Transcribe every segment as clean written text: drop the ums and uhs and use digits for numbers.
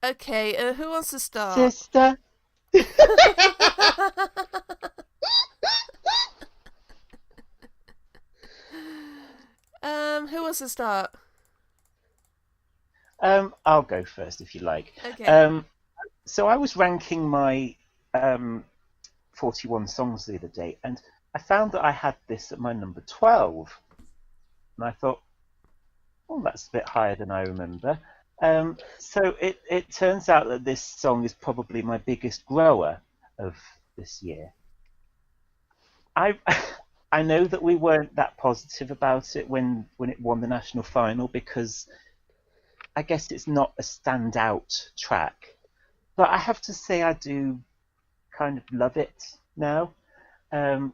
Okay, who wants to start? Sister. Who wants to start? I'll go first if you like. Okay. So I was ranking my 41 songs the other day, and I found that I had this at my number 12. And I thought, oh, that's a bit higher than I remember. So it turns out that this song is probably my biggest grower of this year. I I know that we weren't that positive about it when it won the national final because I guess it's not a standout track. But I have to say I do kind of love it now. I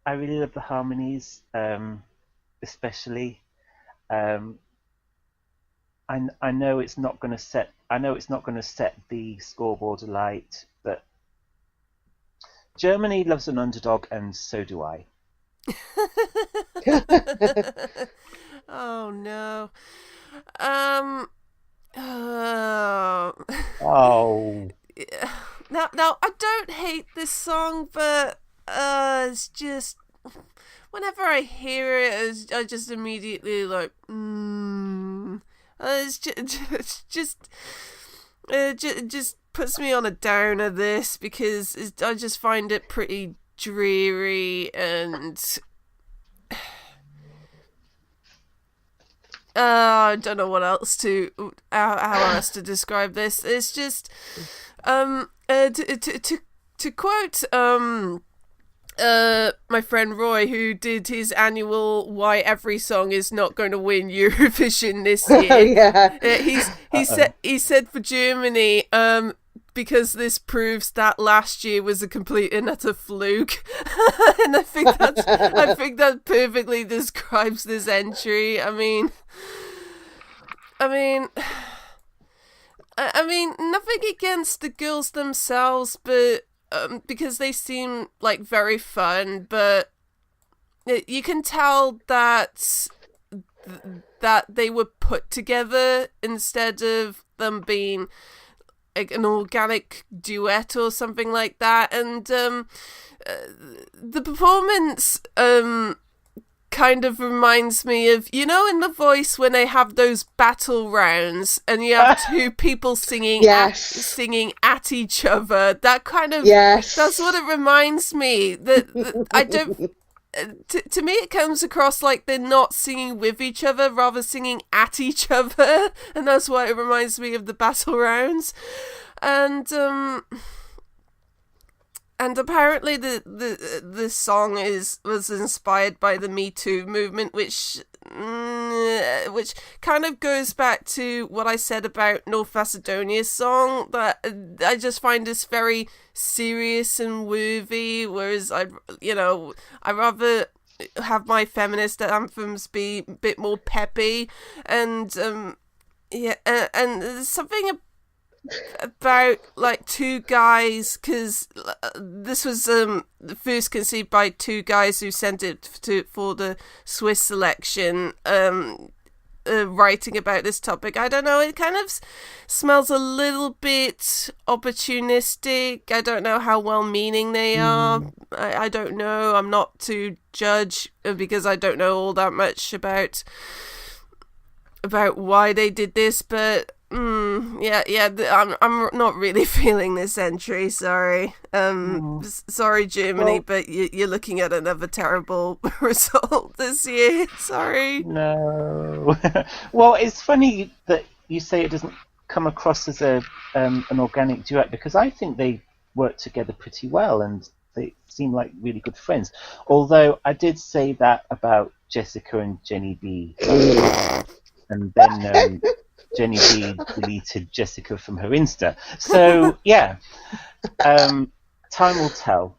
really love the harmonies, especially. Um, I know it's not going to set. I know it's not going to set the scoreboard alight, but Germany loves an underdog, and so do I. Oh no. Um. Uh, Oh, now I don't hate this song, but it's just whenever I hear it, I just immediately like, it's just puts me on a downer. This because I just find it pretty dreary and I don't know what else to how else to describe this. It's just to quote my friend Roy, who did his annual "Why Every Song Is Not Going to Win Eurovision This Year." Oh, yeah. He said for Germany, because this proves that last year was a complete and utter fluke, and I think that perfectly describes this entry. I mean, nothing against the girls themselves, but because they seem like very fun, but you can tell that they were put together instead of them being like an organic duet or something like that. And the performance kind of reminds me of, in The Voice when they have those battle rounds and you have two people singing singing at each other. That kind of that's what it reminds me. That I don't. To me, it comes across like they're not singing with each other, rather singing at each other, and that's why it reminds me of the battle rounds. And apparently the song was inspired by the Me Too movement, which kind of goes back to what I said about North Macedonia's song, that I just find this very serious and worthy, whereas I rather have my feminist anthems be a bit more peppy, and and there's something about like two guys, because this was first conceived by two guys who sent it for the Swiss selection, writing about this topic. I don't know, it kind of smells a little bit opportunistic. I don't know how well-meaning they are. I don't know. I'm not to judge because I don't know all that much about why they did this, but I'm not really feeling this entry. Sorry, sorry, Germany, but you're looking at another terrible result this year. Sorry. No. Well, it's funny that you say it doesn't come across as an organic duet, because I think they work together pretty well and they seem like really good friends. Although I did say that about Jessica and Jenny B. And then Jenny B deleted Jessica from her Insta. So, yeah. Time will tell.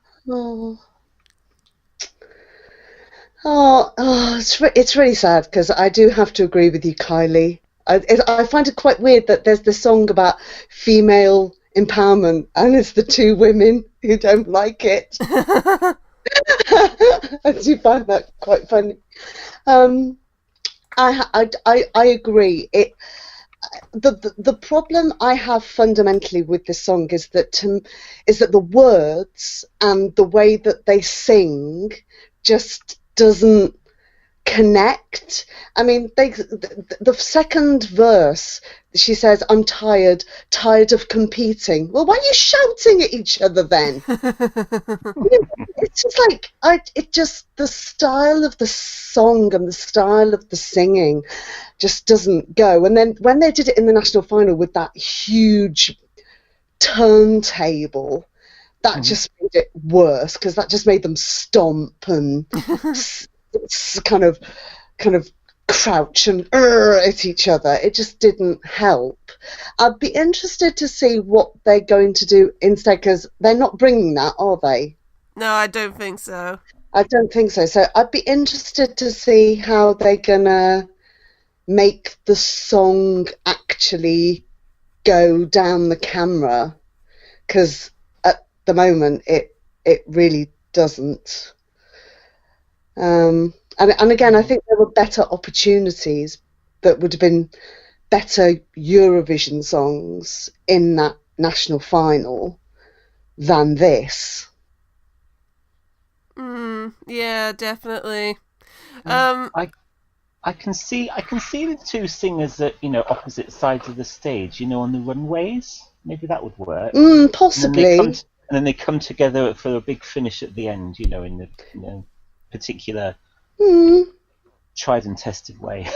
It's really sad, because I do have to agree with you, Kylie. I find it quite weird that there's this song about female empowerment, and it's the two women who don't like it. I do find that quite funny. I agree. The problem I have fundamentally with this song is that the words and the way that they sing just doesn't connect. I mean, the second verse, she says, "I'm tired of competing." Well, why are you shouting at each other then? It's just like the style of the song and the style of the singing just doesn't go. And then when they did it in the national final with that huge turntable, that just made it worse, because that just made them stomp and kind of crouch and at each other. It just didn't help. I'd be interested to see what they're going to do instead, because they're not bringing that, are they? No, I don't think so. I don't think so. So I'd be interested to see how they're gonna make the song actually go down the camera, because at the moment it really doesn't. And again, I think there were better opportunities that would have been better Eurovision songs in that national final than this. Yeah, definitely. I can see the two singers at opposite sides of the stage, on the runways. Maybe that would work. Possibly. And then they come together for a big finish at the end, in the particular tried and tested way.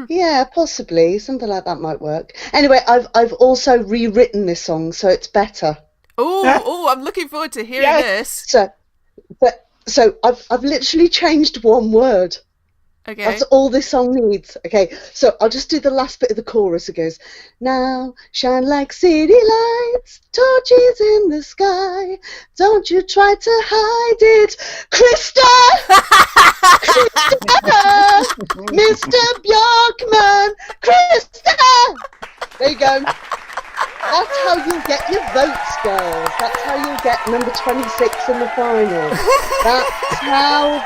Yeah, possibly something like that might work. Anyway, I've also rewritten this song, so it's better. Oh, I'm looking forward to hearing this. So I've literally changed one word. Okay. That's all this song needs. Okay, so I'll just do the last bit of the chorus. It goes, "Now shine like city lights, torches in the sky. Don't you try to hide it, Krista, Krista, Mr. Bjorkman, Krista." There you go. That's how you'll get your votes, girls. That's how you'll get number 26 in the final. That's how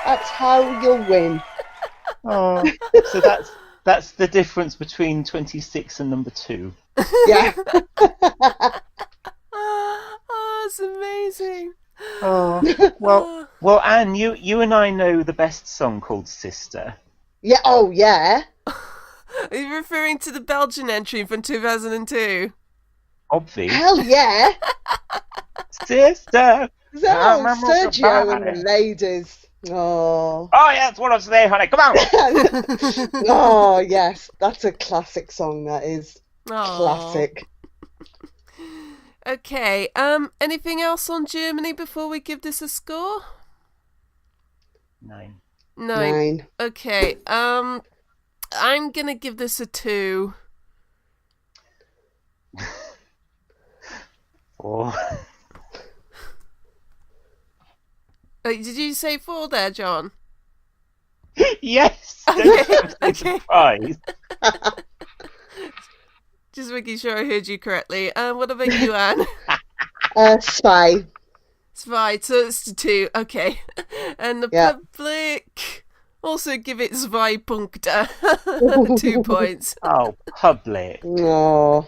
That's how you'll win. Oh, so that's the difference between 26 and number 2. Yeah. Oh, it's amazing. Oh, well, Anne, you and I know the best song called "Sister." Yeah. Oh, yeah. Are you referring to the Belgian entry from 2002? Obvi. Hell yeah. Sister. Sergio and the ladies. Oh. Oh, yeah, that's what I was saying, honey. Come on. Oh, yes. That's a classic song, that is. Aww. Classic. Okay, anything else on Germany before we give this a score? 9. 9. Okay, I'm gonna give this a 2. 4. Did you say 4 there, John? Yes. Okay. Surprised. Just making sure I heard you correctly. What about you, Anne? Spy. Spy, so it's 2. Okay. And the public also give it 2 Punkte. 2 points. Oh, public. Oh.